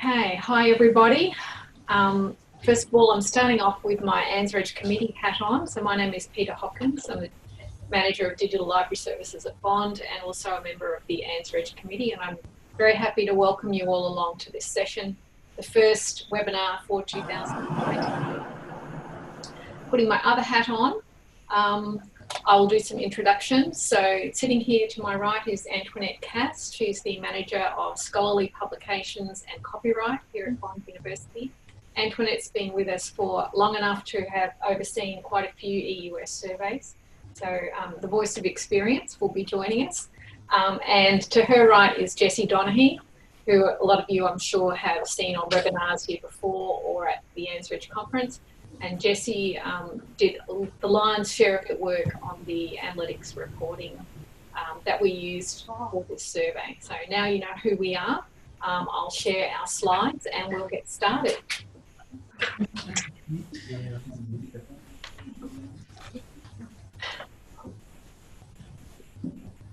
Okay, hi everybody. First of all, I'm starting off with my ANZREG committee hat on. So my name is Peter Hopkins. I'm the Manager of Digital Library Services at Bond and also a member of the ANZREG committee, and I'm very happy to welcome you all along to this session, the first webinar for 2019. Putting my other hat on, I will do some introductions. So sitting here to my right is Antoinette Cass. She's the Manager of Scholarly Publications and Copyright here at Bond University. Antoinette's been with us for long enough to have overseen quite a few EOS surveys. So the voice of experience will be joining us. And to her right is Jessie Donaghy, who a lot of you I'm sure have seen on webinars here before or at the ANZREG conference. And Jessie did the lion's share of the work on the analytics reporting that we used for this survey. So now you know who we are. I'll share our slides and we'll get started.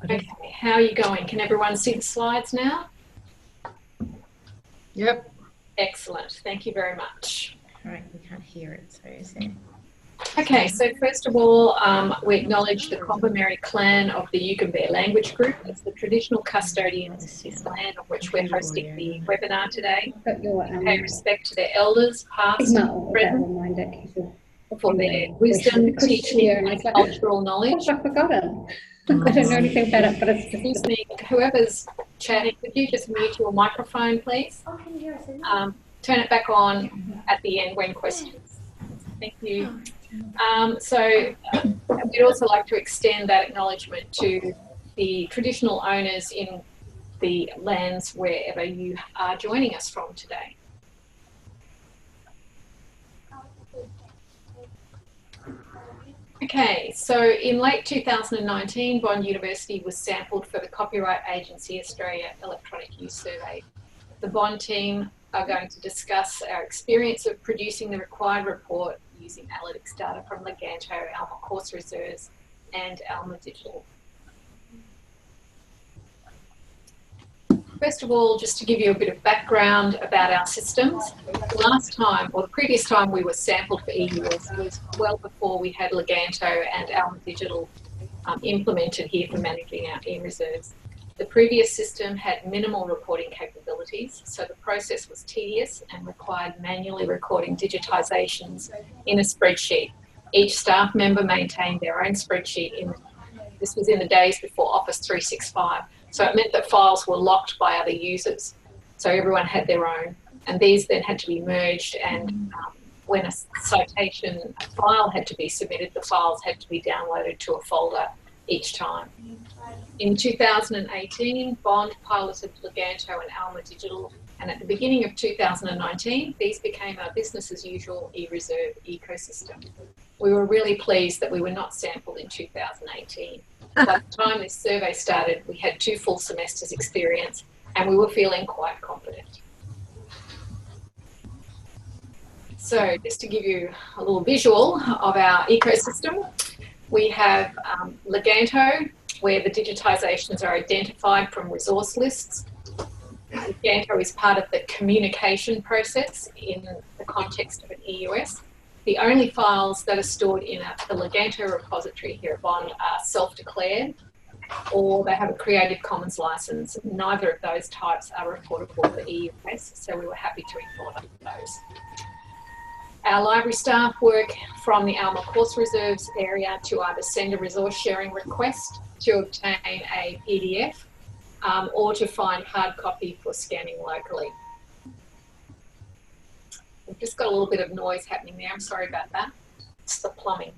Okay, how are you going? Can everyone see the slides now? Yep. Excellent, thank you very much. All right, we can't hear it, so is it? Okay, so first of all, we acknowledge the Kombumerri clan of the Yugambeh language group as the traditional custodians of this land on which we're hosting the webinar today. We pay respect to their elders, past and present, for their wisdom, teaching and cultural knowledge. I forgot it. I don't know anything about it, but it's just... Excuse me, whoever's chatting, could you just mute your microphone, please? Turn it back on at the end when questions. Thank you. So we'd also like to extend that acknowledgement to the traditional owners in the lands wherever you are joining us from today. Okay, so in late 2019, Bond University was sampled for the Copyright Agency Australia Electronic Use Survey. The Bond team are going to discuss our experience of producing the required report using analytics data from Leganto, Alma Course Reserves and Alma Digital. First of all, just to give you a bit of background about our systems, the previous time we were sampled for EOS was well before we had Leganto and Alma Digital implemented here for managing our e-reserves. The previous system had minimal reporting capabilities, so the process was tedious and required manually recording digitisations in a spreadsheet. Each staff member maintained their own spreadsheet. This was in the days before Office 365. So it meant that files were locked by other users. So everyone had their own. And these then had to be merged, and when a citation file had to be submitted, the files had to be downloaded to a folder each time. In 2018, Bond piloted Leganto and Alma Digital, and at the beginning of 2019, these became our business as usual e-reserve ecosystem. We were really pleased that we were not sampled in 2018. By the time this survey started, we had 2 full semesters experience and we were feeling quite confident. So just to give you a little visual of our ecosystem, we have Leganto, where the digitisations are identified from resource lists. Leganto is part of the communication process in the context of an EOS. The only files that are stored in the Leganto repository here at Bond are self-declared, or they have a Creative Commons license. Neither of those types are reportable for EOS, so we were happy to import those. Our library staff work from the Alma Course Reserves area to either send a resource sharing request to obtain a PDF or to find hard copy for scanning locally. We've just got a little bit of noise happening there. I'm sorry about that. It's the plumbing.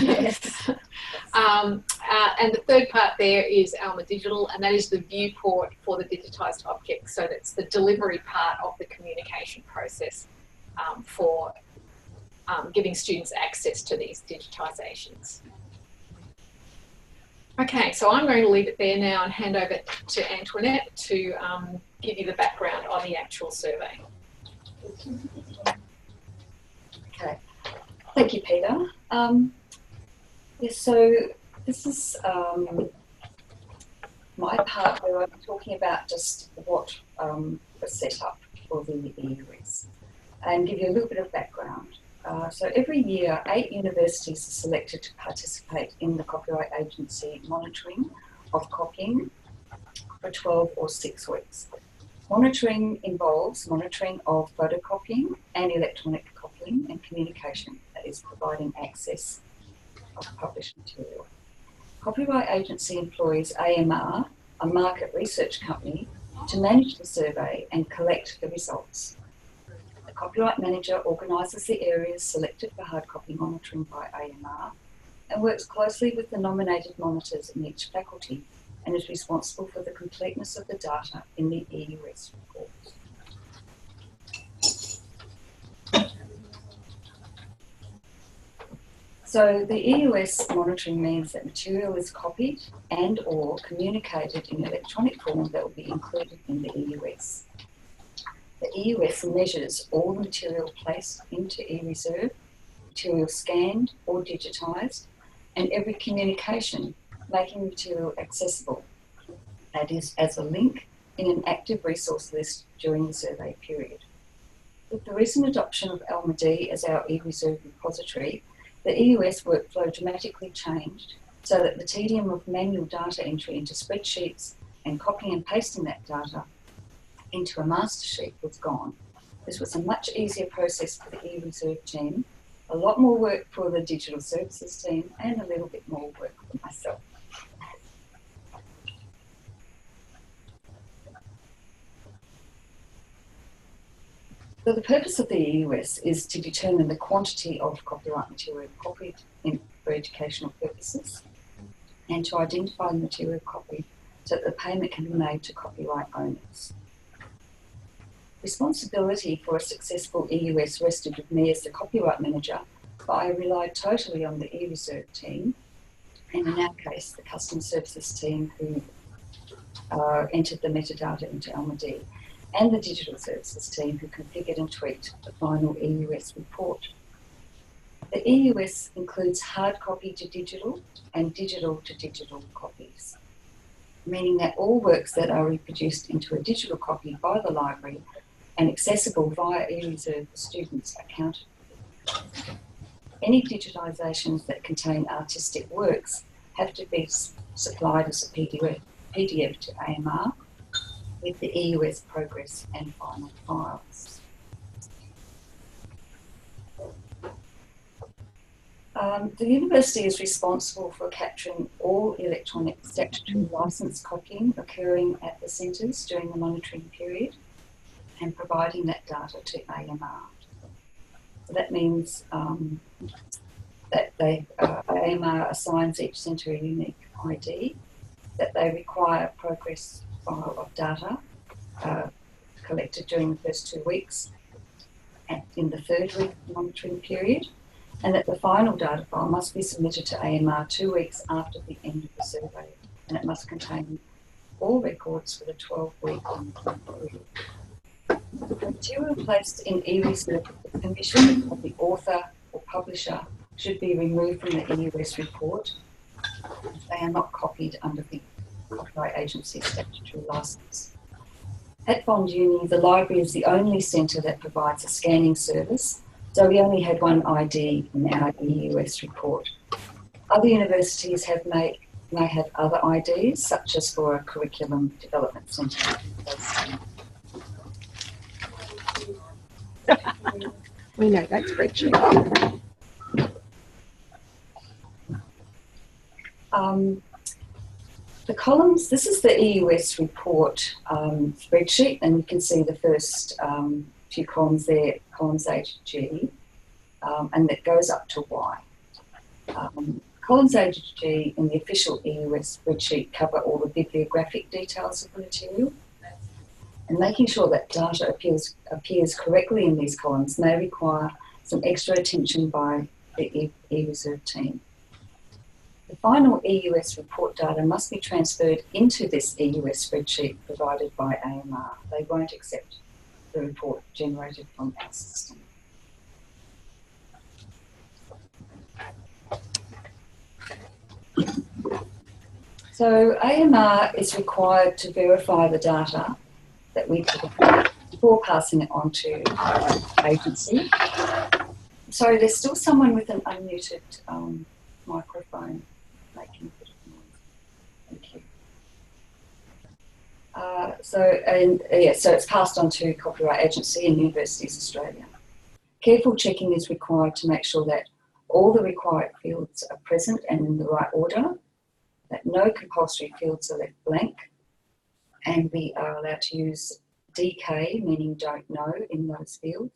Yes. And the third part there is Alma Digital, and that is the viewport for the digitised objects. So that's the delivery part of the communication process for giving students access to these digitisations. Okay, so I'm going to leave it there now and hand over to Antoinette to give you the background on the actual survey. Okay, thank you, Peter. So this is my part where I'm talking about just what was set up for the EOS and give you a little bit of background. So every year, 8 universities are selected to participate in the Copyright Agency monitoring of copying for 12 or 6 weeks. Monitoring involves monitoring of photocopying and electronic copying and communication, that is providing access of published material. Copyright Agency employs AMR, a market research company, to manage the survey and collect the results. The Copyright Manager organises the areas selected for hard copy monitoring by AMR and works closely with the nominated monitors in each faculty and is responsible for the completeness of the data in the EOS report. So the EOS monitoring means that material is copied and or communicated in electronic form that will be included in the EOS. The EOS measures all the material placed into eReserve, material scanned or digitised, and every communication making material accessible, that is, as a link in an active resource list during the survey period. With the recent adoption of Alma as our eReserve repository, the EOS workflow dramatically changed so that the tedium of manual data entry into spreadsheets and copying and pasting that data into a master sheet was gone. This was a much easier process for the eReserve team, a lot more work for the digital services team, and a little bit more work for myself. So the purpose of the EOS is to determine the quantity of copyright material copied for educational purposes and to identify the material copied so that the payment can be made to copyright owners. Responsibility for a successful EOS rested with me as the Copyright Manager, but I relied totally on the eReserve team, and in our case, the Customer Services team who entered the metadata into Alma, and the Digital Services team who configured and tweaked the final EOS report. The EOS includes hard copy to digital and digital to digital copies, meaning that all works that are reproduced into a digital copy by the library and accessible via eReserve for students are counted. Any digitisations that contain artistic works have to be supplied as a PDF to AMR with the EOS progress and final files. The university is responsible for capturing all electronic statutory licence copying occurring at the centres during the monitoring period and providing that data to AMR. So that means that AMR assigns each centre a unique ID, that they require progress file of data collected during the first 2 weeks and in the 3rd week monitoring period, and that the final data file must be submitted to AMR 2 weeks after the end of the survey, and it must contain all records for the 12-week monitoring period. The material placed in eReserve with the permission of the author or publisher should be removed from the EOS report if they are not copied under the Copyright Agency statutory licence. At Bond Uni, the library is the only centre that provides a scanning service, so we only had one ID in our EOS report. Other universities may have other IDs, such as for a curriculum development centre. We know that spreadsheet. The columns, this is the EOS report spreadsheet, and you can see the first few columns there, columns A to G, and that goes up to Y. Columns A to G in the official EOS spreadsheet cover all the bibliographic details of the material, and making sure that data appears correctly in these columns may require some extra attention by the eReserve team. The final EOS report data must be transferred into this EOS spreadsheet provided by AMR. They won't accept the report generated from our system. So AMR is required to verify the data that we provide before passing it on to agency. Sorry, there's still someone with an unmuted microphone making a bit of noise. Thank you. So it's passed on to Copyright Agency and Universities Australia. Careful checking is required to make sure that all the required fields are present and in the right order, that no compulsory fields are left blank, and we are allowed to use DK, meaning don't know, in those fields,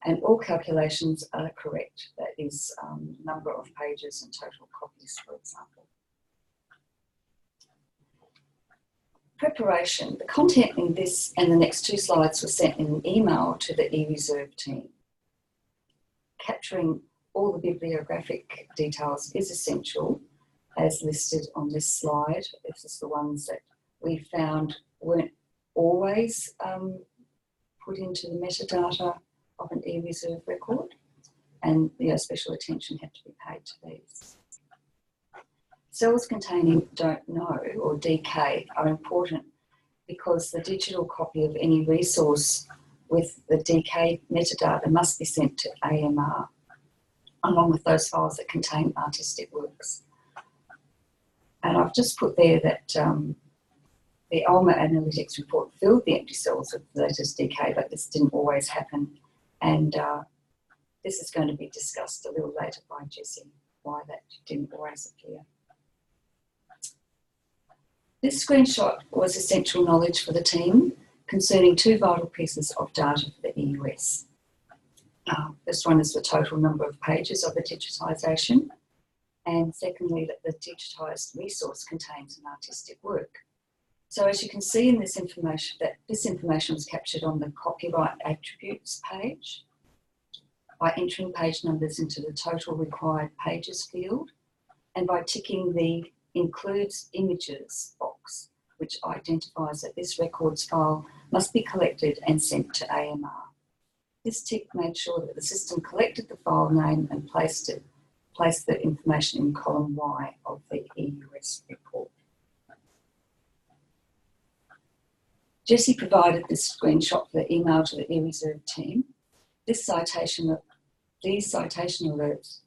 and all calculations are correct. That is number of pages and total copies, for example. Preparation. The content in this and the next two slides were sent in an email to the eReserve team. Capturing all the bibliographic details is essential, as listed on this slide. This is the ones that we found weren't always put into the metadata of an eReserve record, and special attention had to be paid to these. Cells containing don't know, or DK, are important because the digital copy of any resource with the DK metadata must be sent to AMR, along with those files that contain artistic works. And I've just put there that the Alma analytics report filled the empty cells with the latest DK, but this didn't always happen. And this is going to be discussed a little later by Jessie, why that didn't always appear. This screenshot was essential knowledge for the team concerning two vital pieces of data for the EOS. This one is the total number of pages of the digitisation, and secondly, that the digitised resource contains an artistic work. So as you can see in this information, that this information was captured on the copyright attributes page by entering page numbers into the total required pages field, and by ticking the includes images box, which identifies that this records file must be collected and sent to AMR. This tick made sure that the system collected the file name and placed the information in column Y of the EOS report. Jessie provided this screenshot for the email to the eReserve team. These citation alerts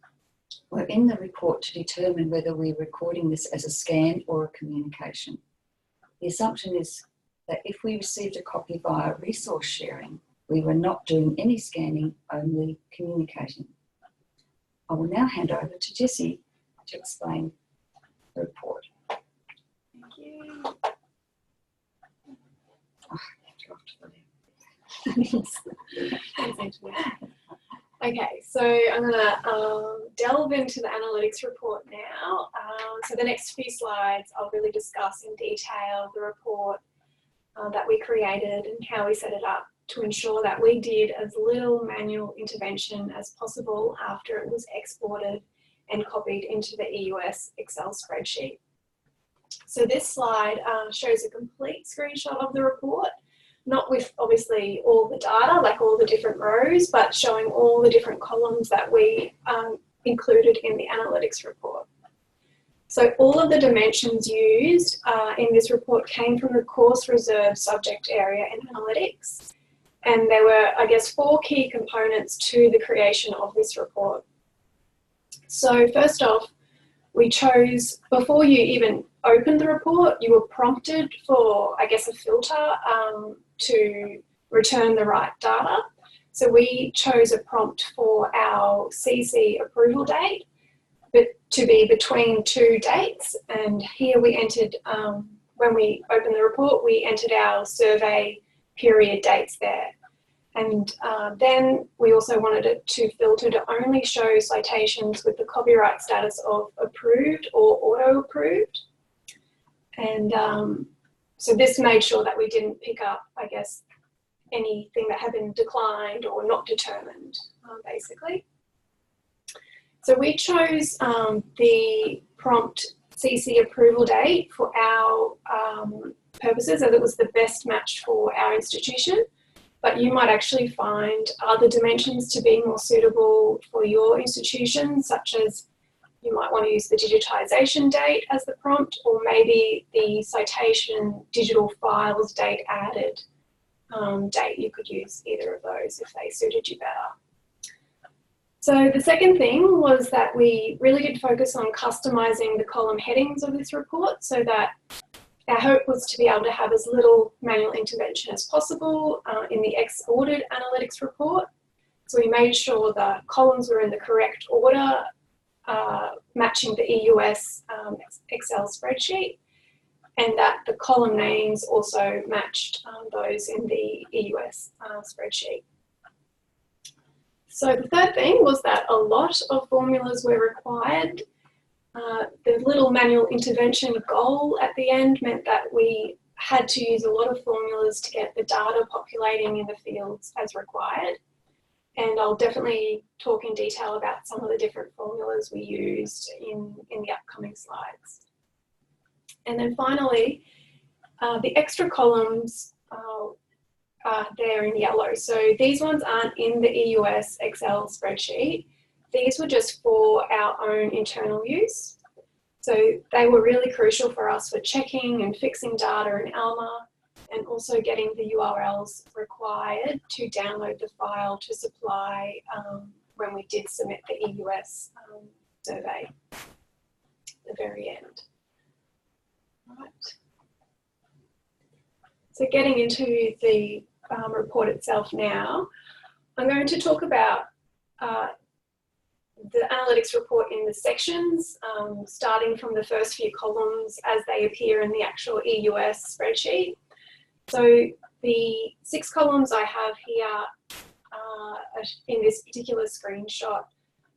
were in the report to determine whether we're recording this as a scan or a communication. The assumption is that if we received a copy via resource sharing, we were not doing any scanning, only communicating. I will now hand over to Jessie to explain the report. Thank you. Oh, I have to go off to the left. Okay, so I'm going to delve into the analytics report now. So the next few slides, I'll really discuss in detail the report that we created and how we set it up to ensure that we did as little manual intervention as possible after it was exported and copied into the EOS Excel spreadsheet. So this slide shows a complete screenshot of the report, not with obviously all the data, like all the different rows, but showing all the different columns that we included in the analytics report. So all of the dimensions used in this report came from the course reserve subject area in analytics. And there were, I guess, 4 key components to the creation of this report. So first off, we chose, before you even opened the report, you were prompted for, I guess, a filter to return the right data. So we chose a prompt for our CC approval date, but to be between 2 dates. And here we entered, when we opened the report, we entered our survey period dates there. And then we also wanted it to filter to only show citations with the copyright status of approved or auto-approved. And so this made sure that we didn't pick up, I guess, anything that had been declined or not determined, basically. So we chose the prompt CC approval date for our purposes, as it was the best match for our institution. But you might actually find other dimensions to be more suitable for your institution, such as you might want to use the digitisation date as the prompt, or maybe the citation digital files date added date, you could use either of those if they suited you better. So the second thing was that we really did focus on customizing the column headings of this report, so that our hope was to be able to have as little manual intervention as possible in the exported analytics report. So we made sure the columns were in the correct order, matching the EOS Excel spreadsheet, and that the column names also matched those in the EOS spreadsheet. So the third thing was that a lot of formulas were required. The little manual intervention goal at the end meant that we had to use a lot of formulas to get the data populating in the fields as required. And I'll definitely talk in detail about some of the different formulas we used in the upcoming slides. And then finally, the extra columns are there in yellow. So these ones aren't in the EOS Excel spreadsheet. These were just for our own internal use. So they were really crucial for us for checking and fixing data in Alma, and also getting the URLs required to download the file to supply when we did submit the EOS survey at the very end. Right. So getting into the report itself now, I'm going to talk about the analytics report in the sections, starting from the first few columns as they appear in the actual EOS spreadsheet. So the 6 columns I have here in this particular screenshot,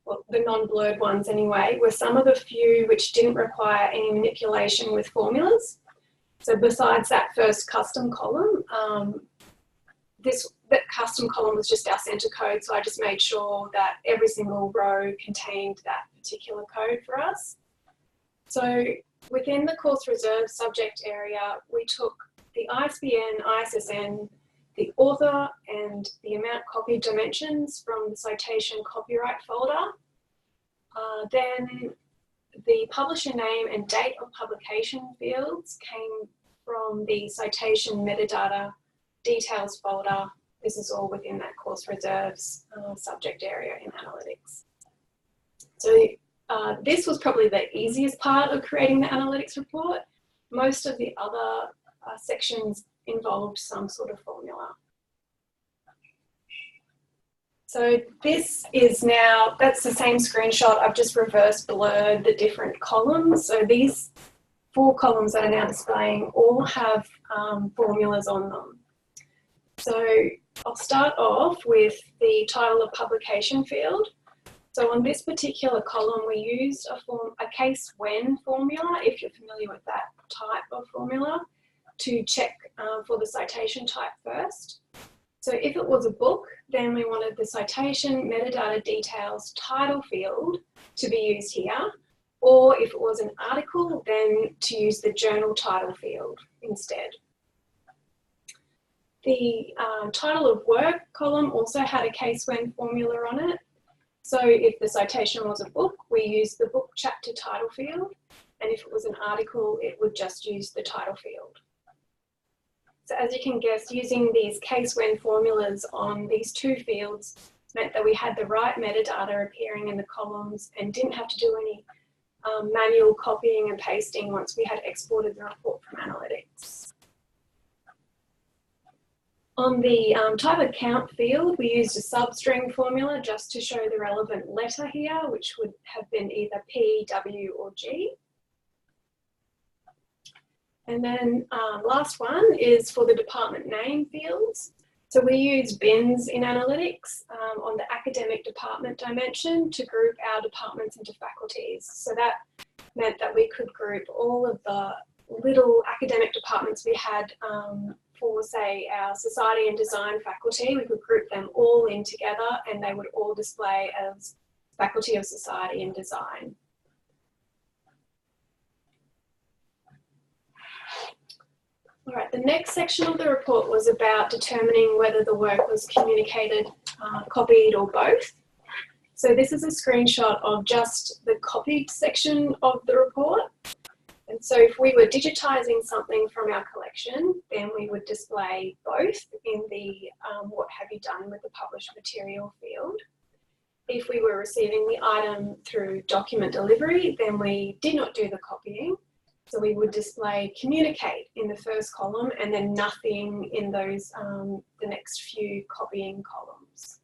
well, the non-blurred ones anyway, were some of the few which didn't require any manipulation with formulas. So besides that first custom column, that custom column was just our center code, so I just made sure that every single row contained that particular code for us. So within the course reserve subject area, we took the ISBN, ISSN, the author, and the amount copied dimensions from the citation copyright folder. Then the publisher name and date of publication fields came from the citation metadata details folder. This is all within that course reserves subject area in analytics. So this was probably the easiest part of creating the analytics report. Most of the other sections involved some sort of formula. So this is now, that's the same screenshot. I've just reverse blurred the different columns. So these 4 columns that are now displaying all have formulas on them. So I'll start off with the title of publication field. So on this particular column, we used a case when formula, if you're familiar with that type of formula, to check for the citation type first. So if it was a book, then we wanted the citation metadata details title field to be used here. Or if it was an article, then to use the journal title field instead. The title of work column also had a case when formula on it. So if the citation was a book, we used the book chapter title field. And if it was an article, it would just use the title field. So as you can guess, using these case when formulas on these 2 fields meant that we had the right metadata appearing in the columns and didn't have to do any manual copying and pasting once we had exported the report from analytics. On the type of count field, we used a substring formula just to show the relevant letter here, which would have been either P, W, or G. And then last one is for the department name fields. So we use bins in analytics on the academic department dimension to group our departments into faculties. So that meant that we could group all of the little academic departments we had for, say, our society and design faculty. We could group them all in together and they would all display as Faculty of Society and Design. All right, the next section of the report was about determining whether the work was communicated, copied, or both. So this is a screenshot of just the copied section of the report. And so if we were digitising something from our collection, then we would display both in the what have you done with the published material field. If we were receiving the item through document delivery, then we did not do the copying. So we would display communicate in the first column and then nothing in those the next few copying columns.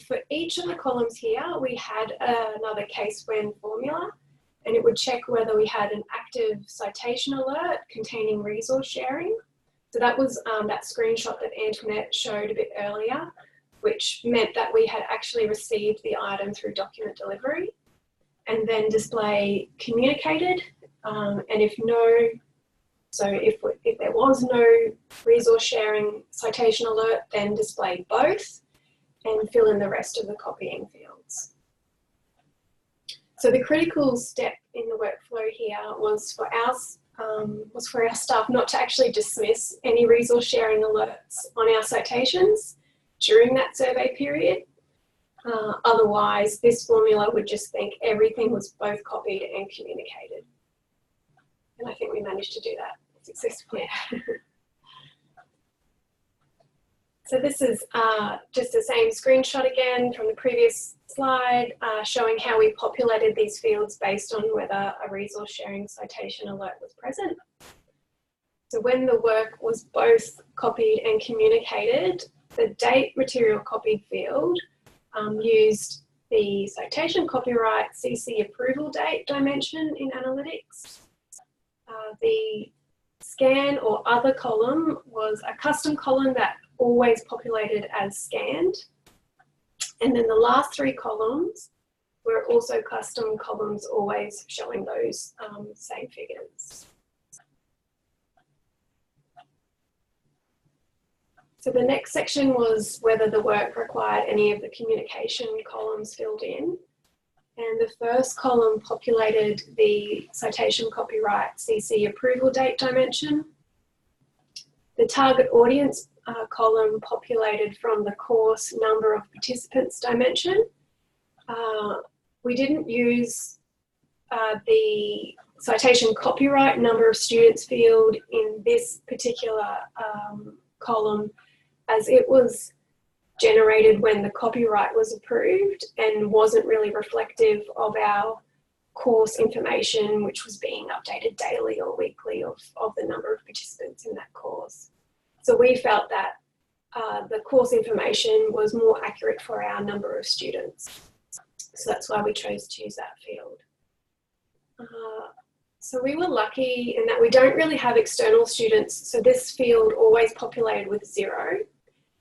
For each of the columns here, we had another case when formula, and it would check whether we had an active citation alert containing resource sharing. So that was that screenshot that Antoinette showed a bit earlier, which meant that we had actually received the item through document delivery, and then display communicated, and if no, so if there was no resource sharing citation alert, then display both and fill in the rest of the copying fields. So the critical step in the workflow here was for our staff not to actually dismiss any resource sharing alerts on our citations during that survey period. Otherwise, this formula would just think everything was both copied and communicated. And I think we managed to do that successfully. So this is just the same screenshot again from the previous slide, showing how we populated these fields based on whether a resource sharing citation alert was present. So when the work was both copied and communicated, the date material copied field used the citation copyright CC approval date dimension in analytics. The scan or other column was a custom column that always populated as scanned. And then the last three columns were also custom columns, always showing those same figures. So the next section was whether the work required any of the communication columns filled in. And the first column populated the citation copyright CC approval date dimension. The target audience column populated from the course number of participants dimension. We didn't use the citation copyright number of students field in this particular column, as it was generated when the copyright was approved and wasn't really reflective of our course information, which was being updated daily or weekly of the number of participants in that course. So we felt that the course information was more accurate for our number of students. So that's why we chose to use that field. So we were lucky in that we don't really have external students. So this field always populated with 0.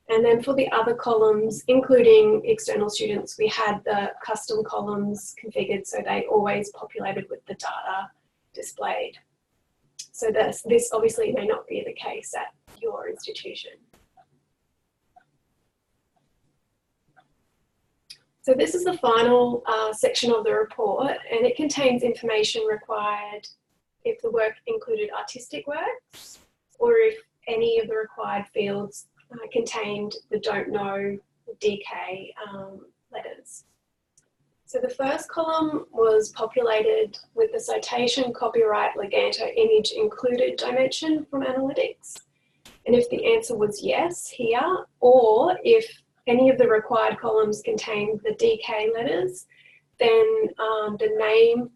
And then for the other columns, including external students, we had the custom columns configured so they always populated with the data displayed. So this obviously may not be the case at your institution. So this is the final section of the report, and it contains information required if the work included artistic works or if any of the required fields contained the don't know, DK letters. So the first column was populated with the citation copyright Leganto image included dimension from analytics. And if the answer was yes here, or if any of the required columns contained the DK letters, then the name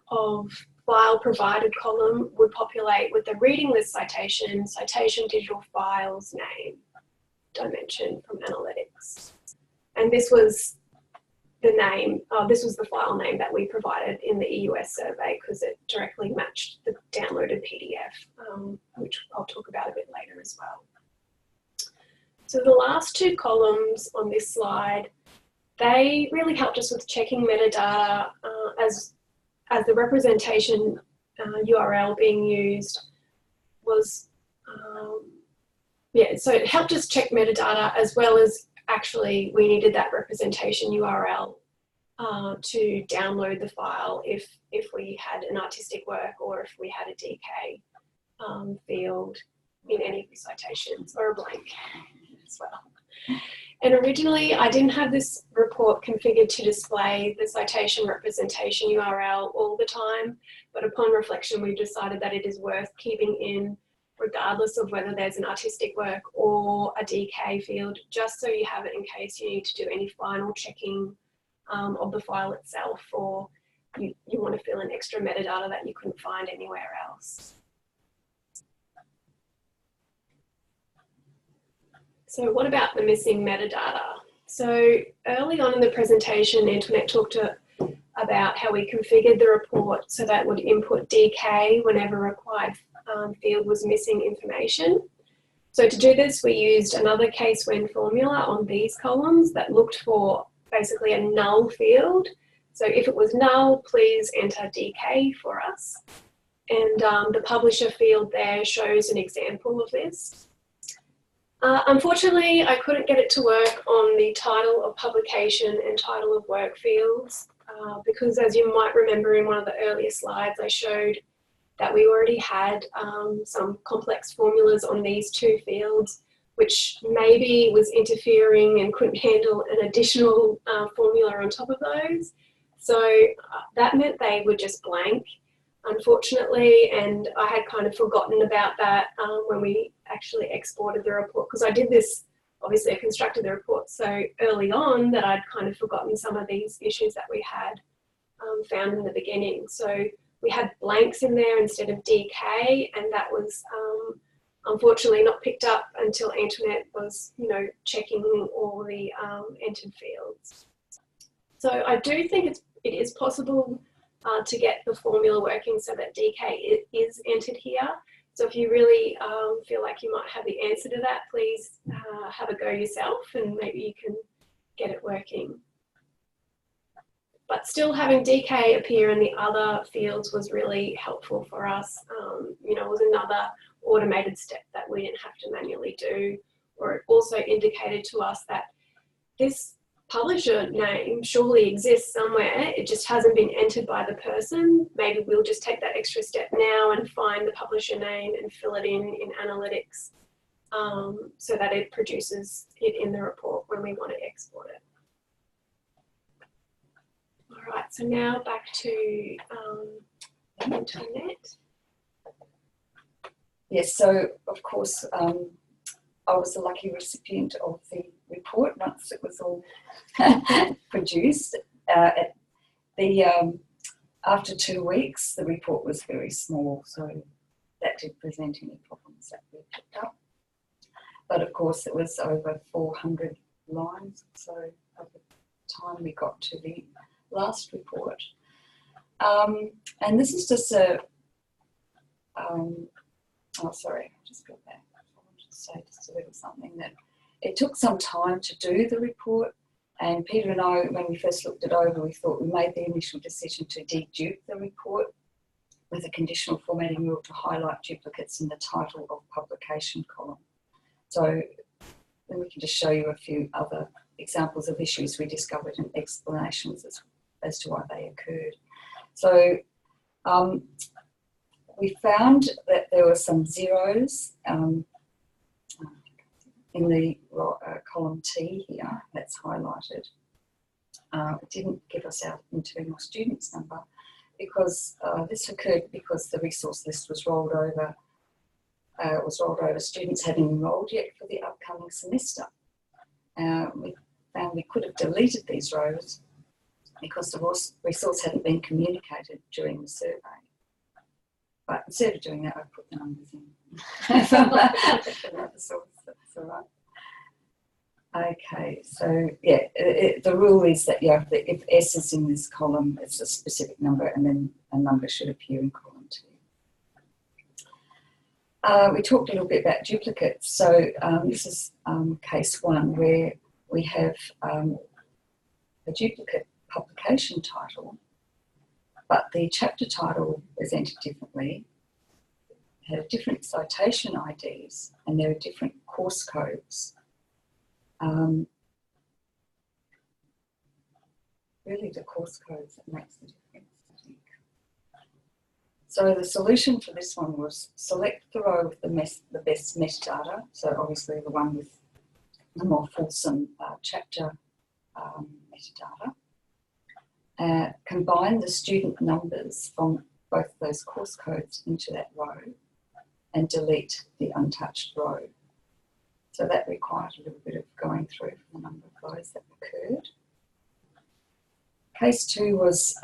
of file provided column would populate with the reading list citation, citation digital files name dimension from analytics. And this was the name, this was the file name that we provided in the EOS survey because it directly matched the downloaded PDF, which I'll talk about a bit later as well. So the last two columns on this slide, they really helped us with checking metadata as the representation URL being used was, so it helped us check metadata as well as actually we needed that representation URL to download the file if we had an artistic work or if we had a DK field in any of the citations or a blank as well. And originally I didn't have this report configured to display the citation representation URL all the time, but upon reflection we've decided that it is worth keeping in regardless of whether there's an artistic work or a DK field, just so you have it in case you need to do any final checking of the file itself, or you want to fill in extra metadata that you couldn't find anywhere else. So what about the missing metadata? So early on in the presentation, Antoinette talked about how we configured the report so that it would input DK whenever required field was missing information. So to do this, we used another case when formula on these columns that looked for basically a null field. So if it was null, please enter DK for us. And the publisher field there shows an example of this. Unfortunately, I couldn't get it to work on the title of publication and title of work fields because, as you might remember in one of the earlier slides, I showed that we already had some complex formulas on these two fields, which maybe was interfering and couldn't handle an additional formula on top of those. So that meant they were just blank, unfortunately, and I had kind of forgotten about that when we actually exported the report, because I did this, obviously I constructed the report so early on that I'd kind of forgotten some of these issues that we had found in the beginning. So we had blanks in there instead of DK, and that was unfortunately not picked up until Antoinette was, checking all the entered fields. So I do think it is possible to get the formula working so that DK is entered here. So if you really feel like you might have the answer to that, please have a go yourself and maybe you can get it working. But still having DK appear in the other fields was really helpful for us. It was another automated step that we didn't have to manually do, or it also indicated to us that this publisher name surely exists somewhere, it just hasn't been entered by the person. Maybe we'll just take that extra step now and find the publisher name and fill it in analytics so that it produces it in the report when we want to export it. All right, so now back to Antoinette. Yes, so of course I was the lucky recipient of the report once it was all produced. After 2 weeks, the report was very small, so that didn't present any problems that we picked up. But of course, it was over 400 lines, so by the time we got to the last report. And this is just a, oh sorry, I just got that. I wanted to say just a little something that it took some time to do the report, and Peter and I, when we first looked it over, we thought we made the initial decision to dedupe the report with a conditional formatting rule to highlight duplicates in the title of publication column. So then we can just show you a few other examples of issues we discovered and explanations as to why they occurred. So we found that there were some zeros in the column T here, that's highlighted. It didn't give us our internal students number because this occurred because the resource list was rolled over. Students hadn't enrolled yet for the upcoming semester. We found we could have deleted these rows because the resource hadn't been communicated during the survey. But instead of doing that, I put the numbers in. Another source, that's all right. Okay, so yeah, the rule is that if S is in this column, it's a specific number, and then a number should appear in column 2. We talked a little bit about duplicates. So this is case 1 where we have a duplicate publication title, but the chapter title is entered differently, have different citation IDs, and there are different course codes. Really the course codes that makes the difference, I think. So the solution for this one was select the row with the best metadata, so obviously the one with the more fulsome chapter metadata, combine the student numbers from both those course codes into that row and delete the untouched row. So that required a little bit of going through the number of rows that occurred. Case 2 was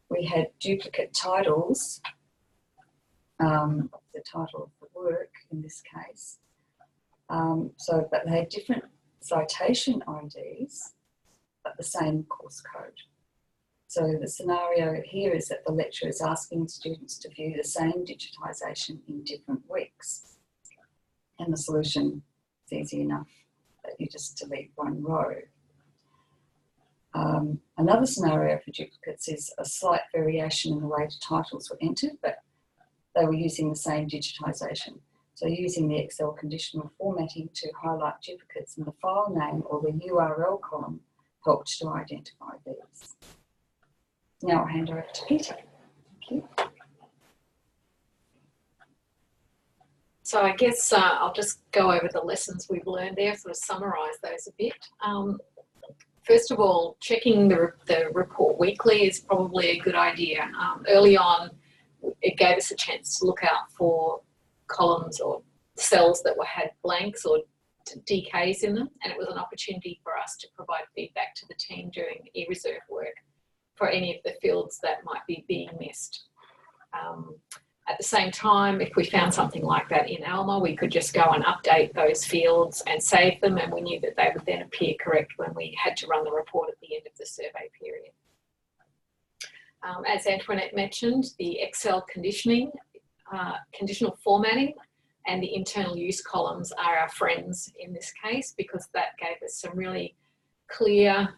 we had duplicate titles, the title of the work in this case. But they had different citation IDs, but the same course code. So the scenario here is that the lecturer is asking students to view the same digitisation in different weeks. And the solution is easy enough, that you just delete one row. Another scenario for duplicates is a slight variation in the way the titles were entered, but they were using the same digitisation. So using the Excel conditional formatting to highlight duplicates in the file name or the URL column helped to identify these. Now I'll hand over to Peter. Thank you. So I guess I'll just go over the lessons we've learned there, sort of summarise those a bit. First of all, checking the report weekly is probably a good idea. Early on, it gave us a chance to look out for columns or cells that had blanks or decays in them, and it was an opportunity for us to provide feedback to the team during e-reserve work for any of the fields that might be being missed. At the same time, if we found something like that in Alma, we could just go and update those fields and save them, and we knew that they would then appear correct when we had to run the report at the end of the survey period. As Antoinette mentioned, the Excel conditional formatting and the internal use columns are our friends in this case, because that gave us some really clear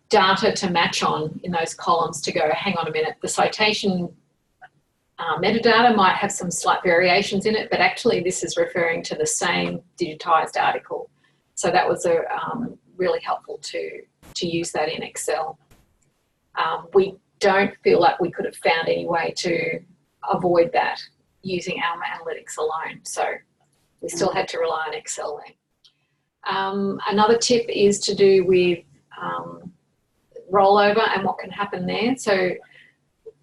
data to match on in those columns to go, hang on a minute, the citation metadata might have some slight variations in it, but actually this is referring to the same digitised article. So that was really helpful to use that in Excel. We don't feel like we could have found any way to avoid that using Alma Analytics alone. So we still had to rely on Excel there. Another tip is to do with rollover and what can happen there. So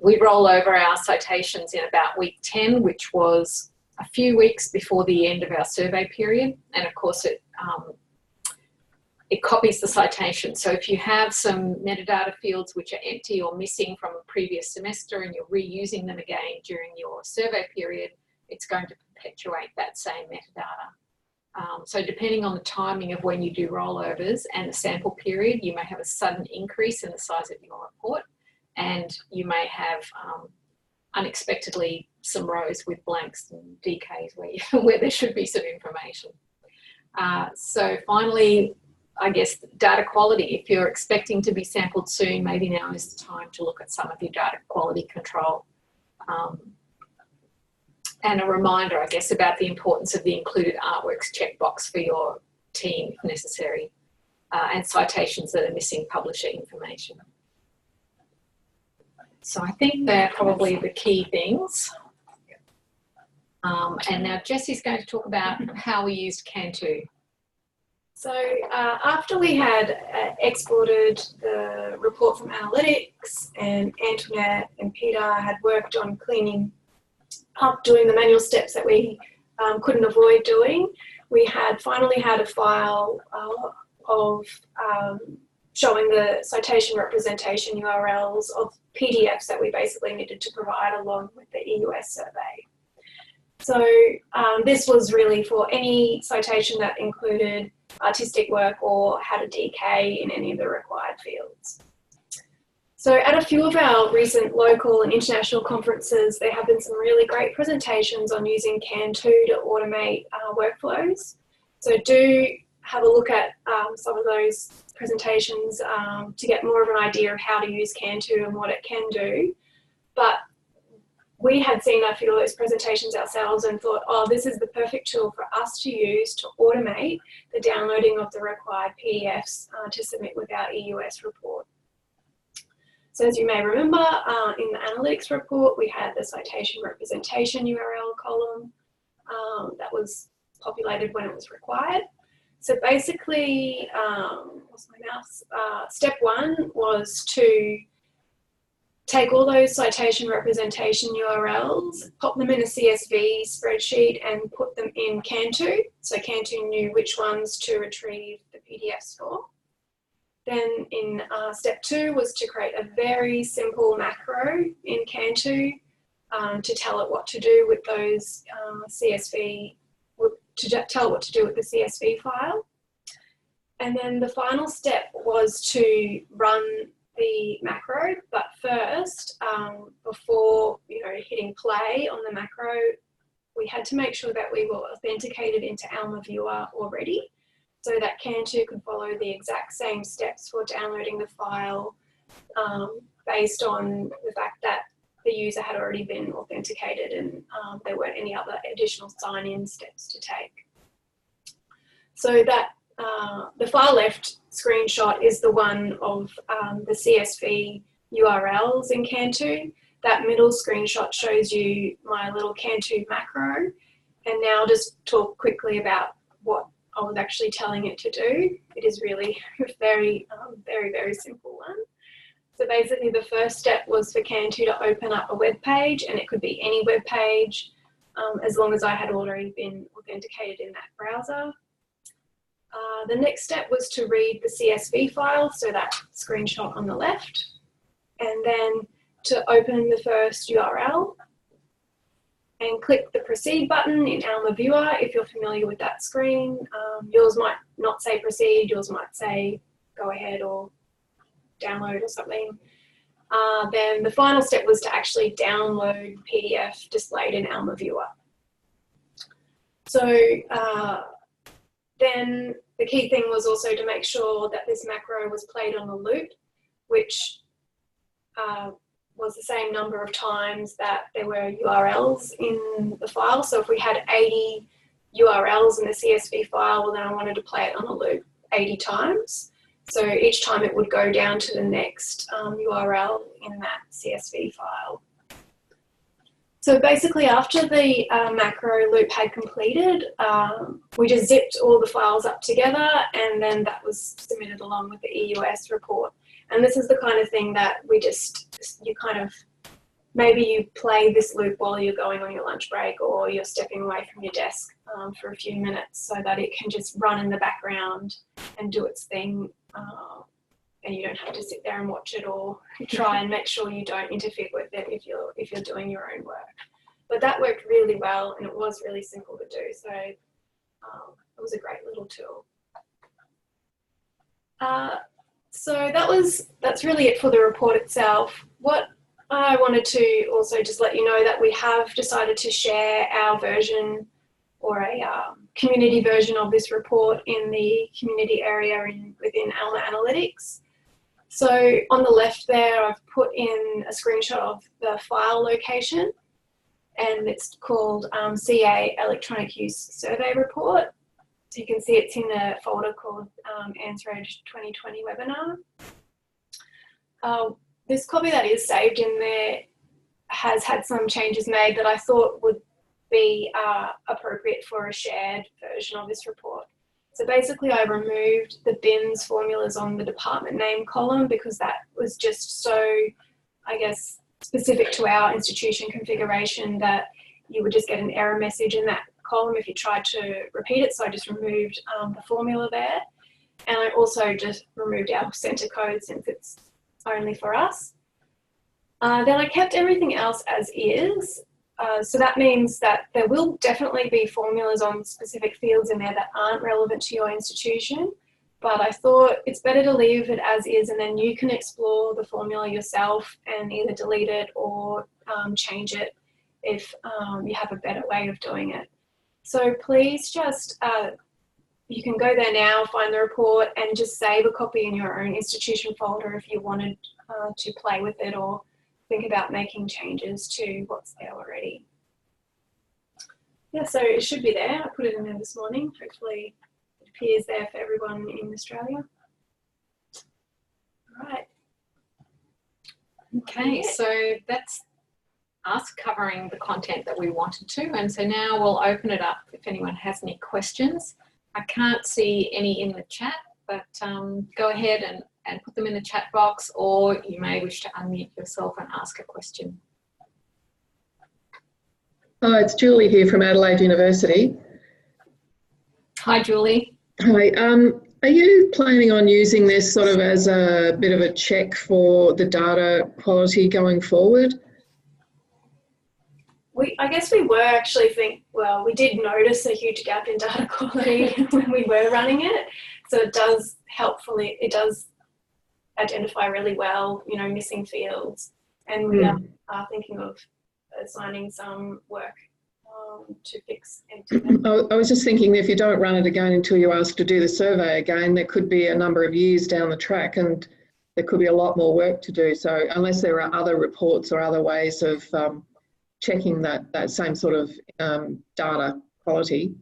we roll over our citations in about week 10, which was a few weeks before the end of our survey period. And of course it copies the citation. So if you have some metadata fields which are empty or missing from a previous semester and you're reusing them again during your survey period, it's going to perpetuate that same metadata. So depending on the timing of when you do rollovers and the sample period, you may have a sudden increase in the size of your report, and you may have unexpectedly some rows with blanks and decays where there should be some information. So finally, I guess data quality. If you're expecting to be sampled soon, maybe now is the time to look at some of your data quality control. And a reminder, I guess, about the importance of the included artworks checkbox for your team if necessary, and citations that are missing publisher information. So I think they're probably the key things. And now Jessie's going to talk about how we used Cantu. So after we had exported the report from analytics, and Antoinette and Peter had worked on cleaning up, doing the manual steps that we couldn't avoid doing, we had finally had a file of showing the citation representation URLs of PDFs that we basically needed to provide along with the EOS survey. So this was really for any citation that included artistic work or had a decay in any of the required fields. So at a few of our recent local and international conferences, there have been some really great presentations on using Cantu to automate workflows. So do have a look at some of those presentations to get more of an idea of how to use Cantu and what it can do. But we had seen a few of those presentations ourselves and thought, oh, this is the perfect tool for us to use to automate the downloading of the required PDFs to submit with our EOS report. So as you may remember, in the analytics report, we had the citation representation URL column that was populated when it was required. So basically, what's my mouse? Step one was to take all those citation representation URLs, pop them in a CSV spreadsheet and put them in Cantu. So Cantu knew which ones to retrieve the PDFs for. Then in step two was to create a very simple macro in Cantu to tell it what to do with those CSV, to tell it what to do with the CSV file. And then the final step was to run the macro, but first, before hitting play on the macro, we had to make sure that we were authenticated into Alma Viewer already, so that Cantu could follow the exact same steps for downloading the file based on the fact that the user had already been authenticated and there weren't any other additional sign-in steps to take. So that the far left screenshot is the one of the CSV URLs in Cantu. That middle screenshot shows you my little Cantu macro. And now I'll just talk quickly about what I was actually telling it to do. It is really a very, very simple one. So basically the first step was for Cantu to open up a web page, and it could be any web page as long as I had already been authenticated in that browser. The next step was to read the CSV file, so that screenshot on the left, and then to open the first URL and click the proceed button in Alma Viewer if you're familiar with that screen. Yours might not say proceed, yours might say go ahead or download or something. Then the final step was to actually download PDF displayed in Alma Viewer. So then the key thing was also to make sure that this macro was played on a loop, which was the same number of times that there were URLs in the file. So if we had 80 URLs in the CSV file, well, then I wanted to play it on a loop 80 times. So each time it would go down to the next URL in that CSV file. So basically after the macro loop had completed, we just zipped all the files up together, and then that was submitted along with the EOS report. And this is the kind of thing that maybe you play this loop while you're going on your lunch break or you're stepping away from your desk for a few minutes, so that it can just run in the background and do its thing. And you don't have to sit there and watch it or try and make sure you don't interfere with it if you're doing your own work. But that worked really well, and it was really simple to do. So it was a great little tool. So that's really it for the report itself. What I wanted to also just let you know that we have decided to share our version or a community version of this report in the community area within Alma Analytics. So on the left there, I've put in a screenshot of the file location, and it's called CA Electronic Use Survey Report. So you can see it's in a folder called AnswerEdge 2020 webinar. This copy that is saved in there has had some changes made that I thought would be appropriate for a shared version of this report. So basically I removed the bins formulas on the department name column because that was just so, I guess, specific to our institution configuration that you would just get an error message in that column if you tried to repeat it. So I just removed the formula there. And I also just removed our center code since it's only for us. Then I kept everything else as is. So that means that there will definitely be formulas on specific fields in there that aren't relevant to your institution, but I thought it's better to leave it as is, and then you can explore the formula yourself and either delete it or change it if you have a better way of doing it. So please just, you can go there now, find the report, and just save a copy in your own institution folder if you wanted to play with it or think about making changes to what's there already. Yeah, so it should be there. I put it in there this morning. Hopefully it appears there for everyone in Australia. All right. Okay, so that's us covering the content that we wanted to. And so now we'll open it up if anyone has any questions. I can't see any in the chat, but go ahead and put them in the chat box, or you may wish to unmute yourself and ask a question. Hi, it's Julie here from Adelaide University. Hi, Julie. Hi. Are you planning on using this sort of as a bit of a check for the data quality going forward? I guess we were actually we did notice a huge gap in data quality when we were running it. So it does identify really well, missing fields. And we are thinking of assigning some work to fix empty. I was just thinking, if you don't run it again until you ask to do the survey again, there could be a number of years down the track and there could be a lot more work to do. So unless there are other reports or other ways of checking that same sort of data quality.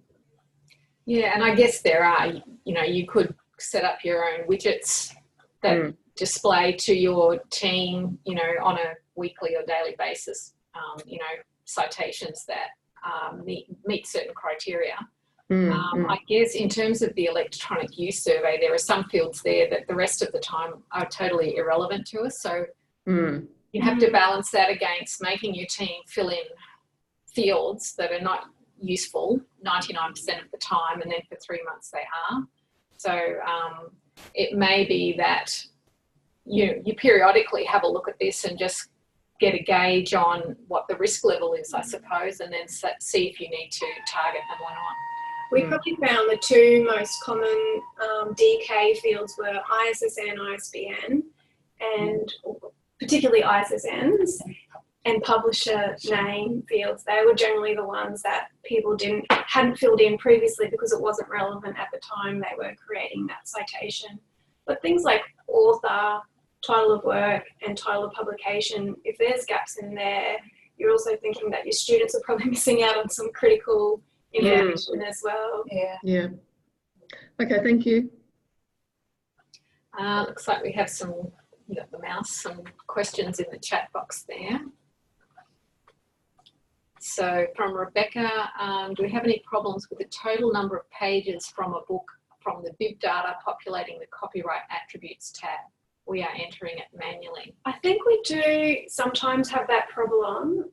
Yeah, and I guess there are, you could set up your own widgets that display to your team, on a weekly or daily basis, citations that meet certain criteria. I guess in terms of the electronic use survey, there are some fields there that the rest of the time are totally irrelevant to us. So you have to balance that against making your team fill in fields that are not useful 99% of the time, and then for 3 months they are. So it may be that you periodically have a look at this and just get a gauge on what the risk level is, I suppose, and then see if you need to target them or not. We probably found the two most common DK fields were ISSN, ISBN, and particularly ISSNs, and publisher name fields. They were generally the ones that people hadn't filled in previously because it wasn't relevant at the time they were creating that citation. But things like author, title of work, and title of publication, if there's gaps in there, you're also thinking that your students are probably missing out on some critical information as well. Yeah. Okay, thank you. Looks like we have some questions in the chat box there. So from Rebecca, do we have any problems with the total number of pages from a book from the bib data populating the copyright attributes tab? We are entering it manually. I think we do sometimes have that problem.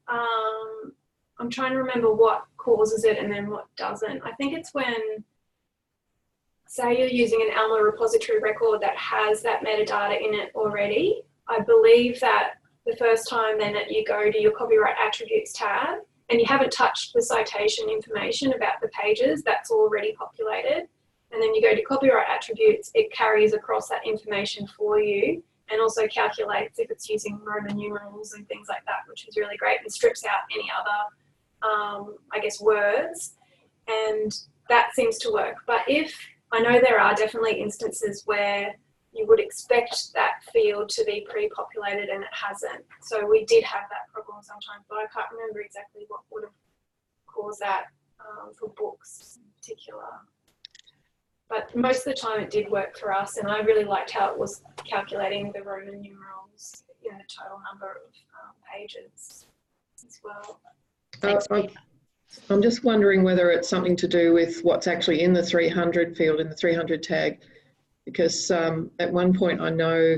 I'm trying to remember what causes it and then what doesn't. I think it's when, say you're using an Alma repository record that has that metadata in it already. I believe that the first time then that you go to your copyright attributes tab and you haven't touched the citation information about the pages, that's already populated. And then you go to copyright attributes, it carries across that information for you and also calculates if it's using Roman numerals and things like that, which is really great, and strips out any other, words. And that seems to work. But I know there are definitely instances where you would expect that field to be pre-populated and it hasn't. So we did have that problem sometimes, but I can't remember exactly what would have caused that for books in particular. But most of the time it did work for us, and I really liked how it was calculating the Roman numerals in the total number of pages as well. Thanks, I'm just wondering whether it's something to do with what's actually in the 300 field, in the 300 tag, because at one point I know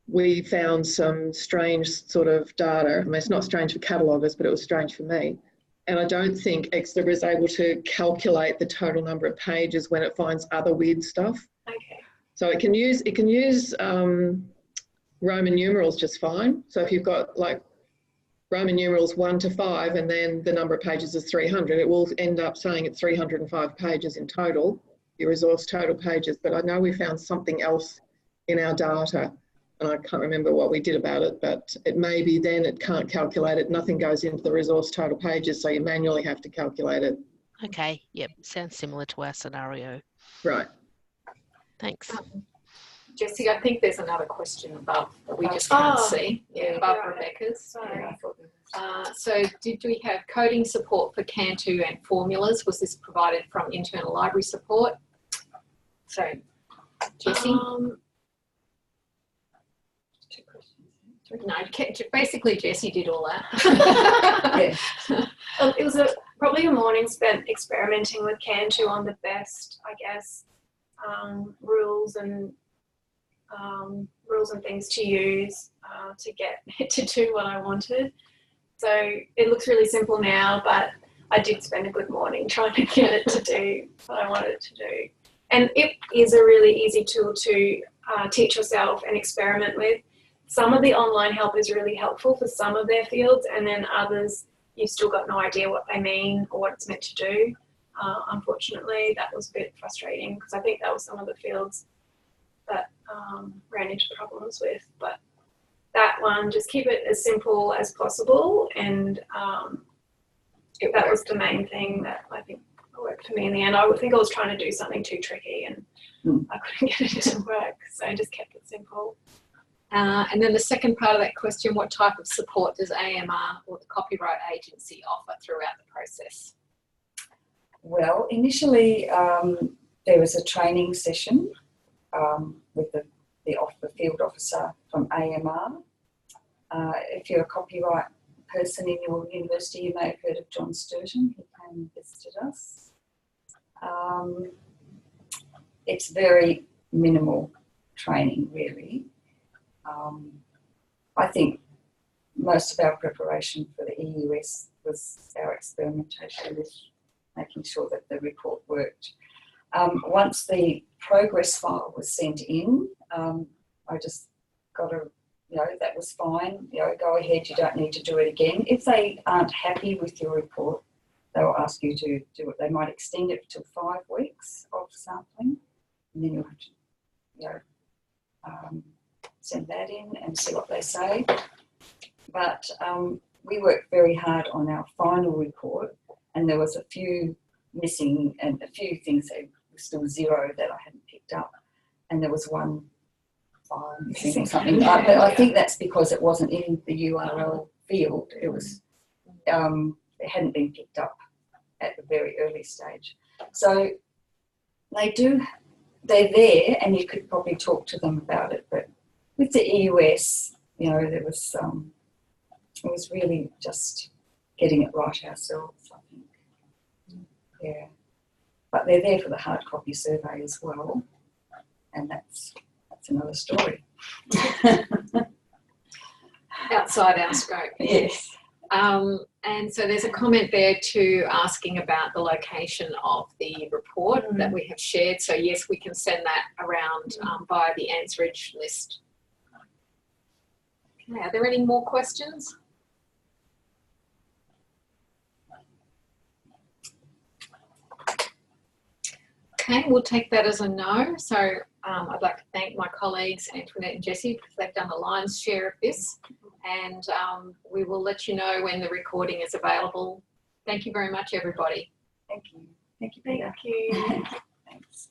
we found some strange sort of data. I mean, it's not strange for cataloguers, but it was strange for me. And I don't think Exeter is able to calculate the total number of pages when it finds other weird stuff. Okay. So it can use Roman numerals just fine. So if you've got like Roman numerals 1 to 5 and then the number of pages is 300, it will end up saying it's 305 pages in total, your resource total pages. But I know we found something else in our data, and I can't remember what we did about it, but it may be then it can't calculate it. Nothing goes into the resource total pages, so you manually have to calculate it. Okay, yep, sounds similar to our scenario. Right. Thanks. Jessie, I think there's another question above that we just can't see. Yeah, above Rebecca's. Sorry. So did we have coding support for Cantu and formulas? Was this provided from internal library support? So, Jessie? No, basically Jessie did all that. It was probably a morning spent experimenting with Cantu on the best, I guess, rules and things to use to get it to do what I wanted. So it looks really simple now, but I did spend a good morning trying to get it to do what I wanted it to do. And it is a really easy tool to teach yourself and experiment with. Some of the online help is really helpful for some of their fields, and then others, you've still got no idea what they mean or what it's meant to do. Unfortunately, that was a bit frustrating because I think that was some of the fields that ran into problems with. But that one, just keep it as simple as possible, and that was the main thing that I think worked for me in the end. I would think I was trying to do something too tricky and I couldn't get it to work, so I just kept it simple. And then the second part of that question, what type of support does AMR or the copyright agency offer throughout the process? Well, initially there was a training session with the field officer from AMR. If you're a copyright person in your university, you may have heard of John Sturgeon. He came and visited us. It's very minimal training, really. I think most of our preparation for the EOS was our experimentation with making sure that the report worked. Once the progress file was sent in, I just got a, that was fine, go ahead, you don't need to do it again. If they aren't happy with your report, they'll ask you to do it. They might extend it to 5 weeks of sampling, and then you'll have to, send that in and see what they say. But we worked very hard on our final report, and there was a few missing and a few things that were still 0 that I hadn't picked up, and there was one file missing or something. But I think that's because it wasn't in the URL field. It was it hadn't been picked up at the very early stage. So they're there, and you could probably talk to them about it. But with the EOS, there was it was really just getting it right ourselves, I think. Yeah, but they're there for the hard copy survey as well, and that's another story. Outside our scope. Yes. And so there's a comment there too asking about the location of the report that we have shared. So yes, we can send that around via the answerage list. Okay, are there any more questions? Okay, we'll take that as a no. So I'd like to thank my colleagues Antoinette and Jessie because they've done the lion's share of this, and we will let you know when the recording is available. Thank you very much, everybody. Thank you. Thank you, Peter. Thank you. Thanks.